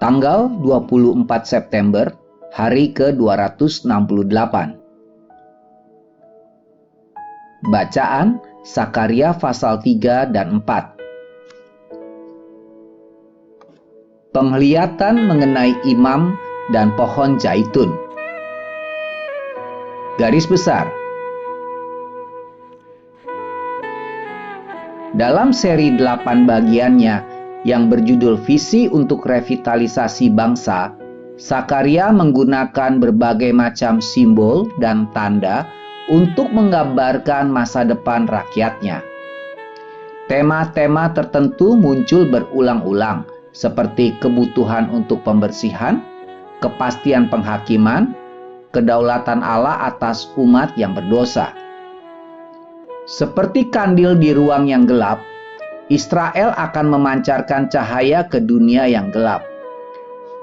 Tanggal 24 September, hari ke-268. Bacaan Sakaria pasal 3 dan 4. Penglihatan mengenai imam dan pohon zaitun. Garis besar. Dalam seri 8 bagiannya yang berjudul Visi untuk Revitalisasi Bangsa, Sakaria menggunakan berbagai macam simbol dan tanda untuk menggambarkan masa depan rakyatnya. Tema-tema tertentu muncul berulang-ulang, seperti kebutuhan untuk pembersihan, kepastian penghakiman, kedaulatan Allah atas umat yang berdosa. Seperti kandil di ruang yang gelap, Israel akan memancarkan cahaya ke dunia yang gelap.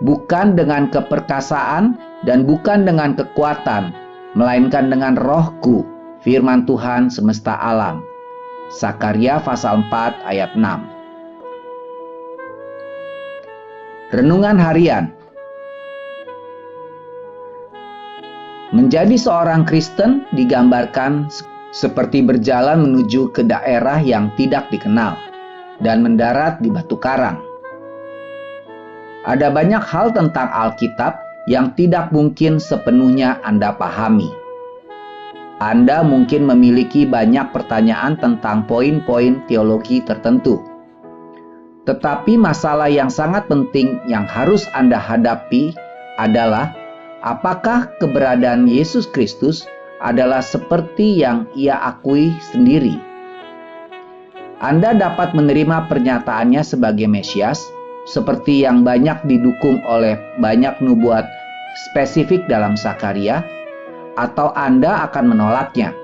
Bukan dengan keperkasaan dan bukan dengan kekuatan, melainkan dengan Rohku, firman Tuhan semesta alam. Sakaria pasal 4 ayat 6. Renungan harian. Menjadi seorang Kristen digambarkan seperti berjalan menuju ke daerah yang tidak dikenal dan mendarat di batu karang. Ada banyak hal tentang Alkitab yang tidak mungkin sepenuhnya Anda pahami. Anda mungkin memiliki banyak pertanyaan tentang poin-poin teologi tertentu. Tetapi masalah yang sangat penting yang harus Anda hadapi adalah apakah keberadaan Yesus Kristus adalah seperti yang Ia akui sendiri. Anda dapat menerima pernyataannya sebagai Mesias, seperti yang banyak didukung oleh banyak nubuat spesifik dalam Sakaria, atau Anda akan menolaknya.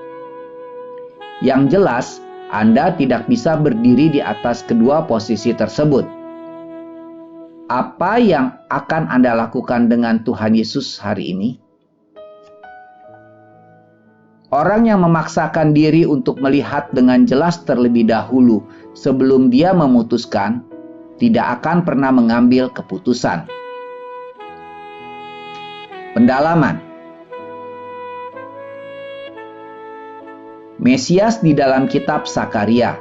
Yang jelas, Anda tidak bisa berdiri di atas kedua posisi tersebut. Apa yang akan Anda lakukan dengan Tuhan Yesus hari ini? Orang yang memaksakan diri untuk melihat dengan jelas terlebih dahulu sebelum dia memutuskan, tidak akan pernah mengambil keputusan. Pendalaman. Mesias di dalam kitab Sakaria.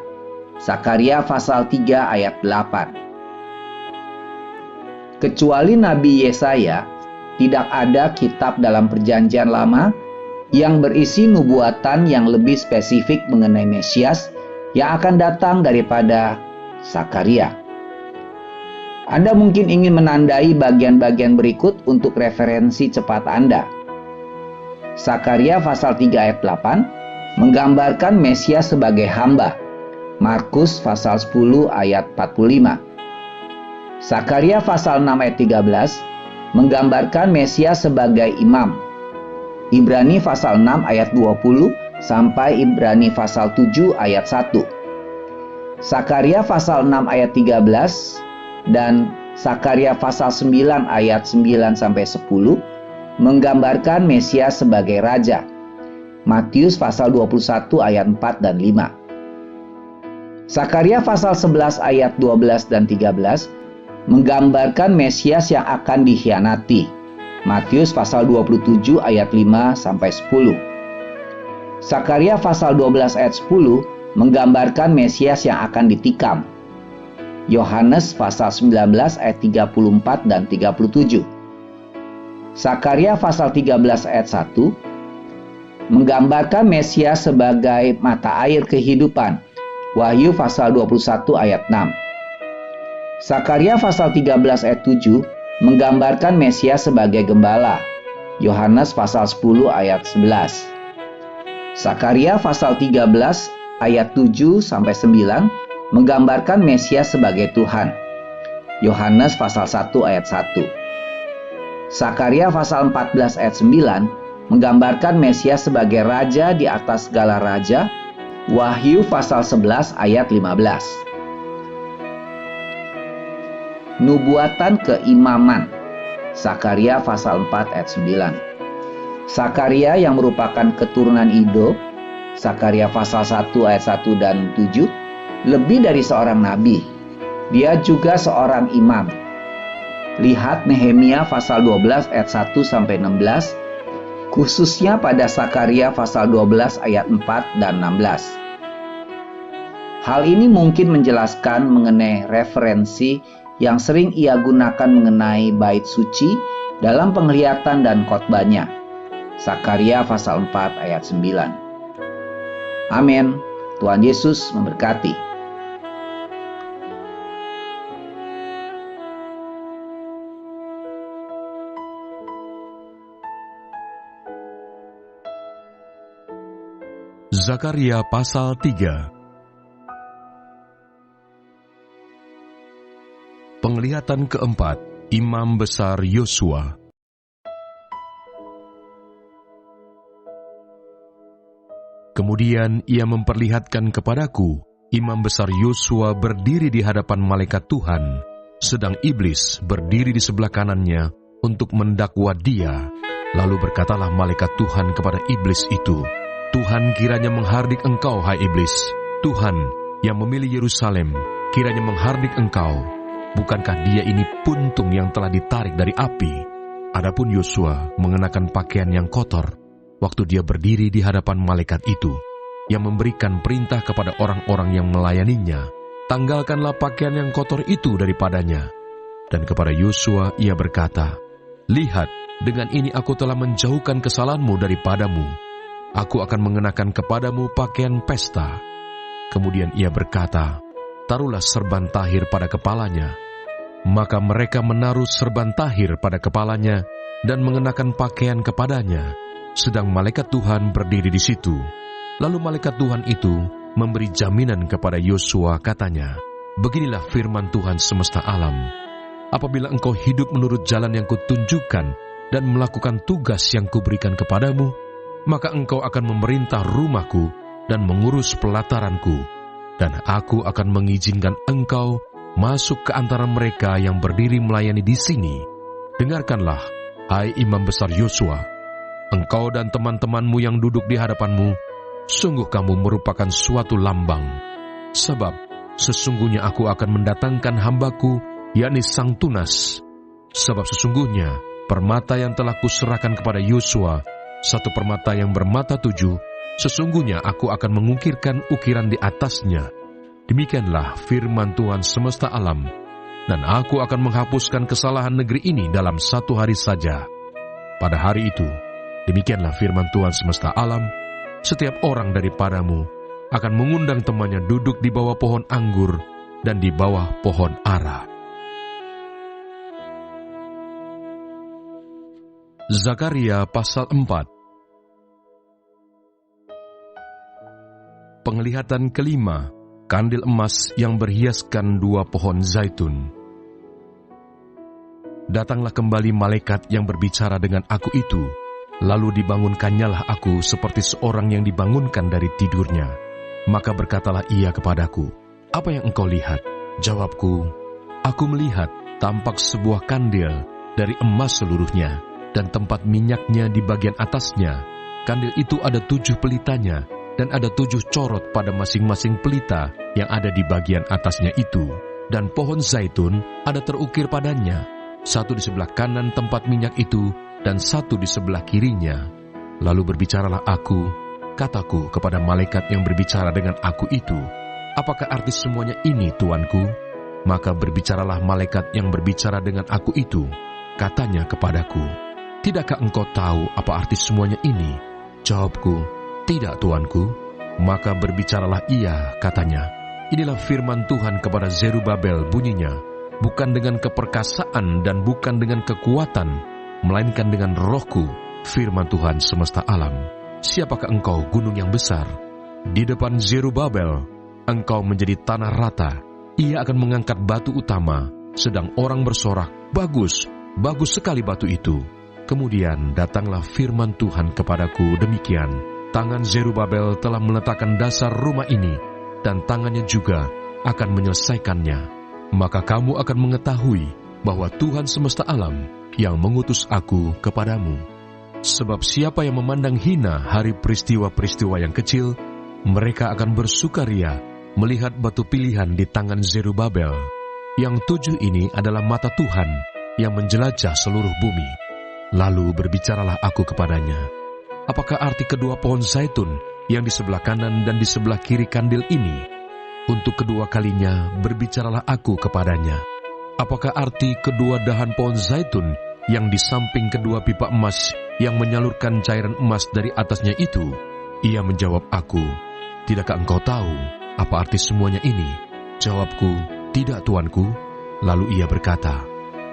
Sakaria pasal 3 ayat 8. Kecuali Nabi Yesaya, tidak ada kitab dalam Perjanjian Lama yang berisi nubuatan yang lebih spesifik mengenai Mesias yang akan datang daripada Sakaria. Anda mungkin ingin menandai bagian-bagian berikut untuk referensi cepat Anda. Sakaria pasal 3 ayat 8 menggambarkan Mesias sebagai hamba. Markus pasal 10 ayat 45. Sakaria pasal 6 ayat 13 menggambarkan Mesias sebagai imam. Ibrani pasal 6 ayat 20 sampai Ibrani pasal 7 ayat 1. Sakaria pasal 6 ayat 13 dan Sakaria pasal 9 ayat 9 sampai 10 menggambarkan Mesias sebagai raja. Matius pasal 21 ayat 4 dan 5. Sakaria pasal 11 ayat 12 dan 13 menggambarkan Mesias yang akan dikhianati. Matius pasal 27 ayat 5 sampai 10. Sakaria pasal 12 ayat 10 menggambarkan Mesias yang akan ditikam. Yohanes pasal 19 ayat 34 dan 37. Sakaria pasal 13 ayat 1 menggambarkan Mesias sebagai mata air kehidupan. Wahyu pasal 21 ayat 6. Sakaria pasal 13 ayat 7 menggambarkan Mesias sebagai gembala. Yohanes pasal 10 ayat 11. Sakaria pasal 13 ayat 7 sampai 9 menggambarkan Mesias sebagai Tuhan. Yohanes pasal 1 ayat 1. Sakaria pasal 14 ayat 9 menggambarkan Mesias sebagai raja di atas segala raja. Wahyu pasal 11 ayat 15. Nubuatan keimaman. Sakaria pasal 4 ayat 9. Sakaria yang merupakan keturunan Ido, Sakaria pasal 1 ayat 1 dan 7, lebih dari seorang nabi. Dia juga seorang imam. lihat Nehemia pasal 12 ayat 1-16, khususnya pada Sakaria pasal 12 ayat 4 dan 16. Hal ini mungkin menjelaskan mengenai referensi yang sering ia gunakan mengenai bait suci dalam penglihatan dan khotbahnya. Sakaria pasal 4 ayat 9. Amin. Tuhan Yesus memberkati. Zakaria pasal 3. Penglihatan keempat, Imam Besar Yosua. Kemudian ia memperlihatkan kepadaku, Imam Besar Yosua berdiri di hadapan malaikat Tuhan, sedang iblis berdiri di sebelah kanannya untuk mendakwa dia. Lalu berkatalah malaikat Tuhan kepada iblis itu, Tuhan kiranya menghardik engkau, hai iblis. Tuhan yang memilih Yerusalem, kiranya menghardik engkau. Bukankah dia ini puntung yang telah ditarik dari api? Adapun Yosua mengenakan pakaian yang kotor, waktu dia berdiri di hadapan malaikat itu, yang memberikan perintah kepada orang-orang yang melayaninya, tanggalkanlah pakaian yang kotor itu daripadanya. Dan kepada Yosua ia berkata, lihat, dengan ini aku telah menjauhkan kesalahanmu daripadamu. Aku akan mengenakan kepadamu pakaian pesta. Kemudian ia berkata, taruhlah serban tahir pada kepalanya. Maka mereka menaruh serban tahir pada kepalanya dan mengenakan pakaian kepadanya, sedang malaikat Tuhan berdiri di situ. Lalu malaikat Tuhan itu memberi jaminan kepada Yosua, katanya, beginilah firman Tuhan semesta alam. Apabila engkau hidup menurut jalan yang kutunjukkan dan melakukan tugas yang kuberikan kepadamu, maka engkau akan memerintah rumahku dan mengurus pelataranku, dan aku akan mengizinkan engkau masuk ke antara mereka yang berdiri melayani di sini. Dengarkanlah, hai Imam Besar Yosua, engkau dan teman-temanmu yang duduk di hadapanmu, sungguh kamu merupakan suatu lambang. Sebab sesungguhnya aku akan mendatangkan hambaku, yakni Sang Tunas. Sebab sesungguhnya permata yang telah kuserahkan kepada Yosua, satu permata yang bermata 7, sesungguhnya aku akan mengukirkan ukiran di atasnya. Demikianlah firman Tuhan semesta alam, dan aku akan menghapuskan kesalahan negeri ini dalam 1 hari saja. Pada hari itu, demikianlah firman Tuhan semesta alam, setiap orang daripadamu akan mengundang temannya duduk di bawah pohon anggur dan di bawah pohon ara. Zakaria pasal 4. Penglihatan kelima, kandil emas yang berhiaskan 2 pohon zaitun. Datanglah kembali malaikat yang berbicara dengan aku itu, lalu dibangunkannyalah aku seperti seorang yang dibangunkan dari tidurnya. Maka berkatalah ia kepadaku, apa yang engkau lihat? Jawabku, aku melihat tampak sebuah kandil dari emas seluruhnya, dan tempat minyaknya di bagian atasnya. Kandil itu ada 7 pelitanya, dan ada 7 corot pada masing-masing pelita yang ada di bagian atasnya itu. Dan pohon zaitun ada terukir padanya, 1 di sebelah kanan tempat minyak itu, dan 1 di sebelah kirinya. Lalu berbicaralah aku, kataku kepada malaikat yang berbicara dengan aku itu, apakah arti semuanya ini, tuanku? Maka berbicaralah malaikat yang berbicara dengan aku itu, katanya kepadaku, tidakkah engkau tahu apa arti semuanya ini? Jawabku, tidak, tuanku. Maka berbicaralah ia, katanya, inilah firman Tuhan kepada Zerubabel bunyinya, bukan dengan keperkasaan dan bukan dengan kekuatan, melainkan dengan rohku, firman Tuhan semesta alam. Siapakah engkau, gunung yang besar? Di depan Zerubabel, engkau menjadi tanah rata. Ia akan mengangkat batu utama, sedang orang bersorak, bagus, bagus sekali batu itu. Kemudian datanglah firman Tuhan kepadaku demikian, tangan Zerubabel telah meletakkan dasar rumah ini, dan tangannya juga akan menyelesaikannya. Maka kamu akan mengetahui bahwa Tuhan semesta alam yang mengutus aku kepadamu. Sebab siapa yang memandang hina hari peristiwa-peristiwa yang kecil, mereka akan bersukaria melihat batu pilihan di tangan Zerubabel. Yang 7 ini adalah mata Tuhan, yang menjelajah seluruh bumi. Lalu berbicaralah aku kepadanya, apakah arti kedua pohon zaitun yang di sebelah kanan dan di sebelah kiri kandil ini? Untuk kedua kalinya berbicaralah aku kepadanya, apakah arti kedua dahan pohon zaitun yang di samping kedua pipa emas yang menyalurkan cairan emas dari atasnya itu? Ia menjawab aku, tidakkah engkau tahu apa arti semuanya ini? Jawabku, tidak tuanku. Lalu ia berkata,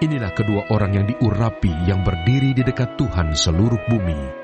inilah kedua orang yang diurapi yang berdiri di dekat Tuhan seluruh bumi.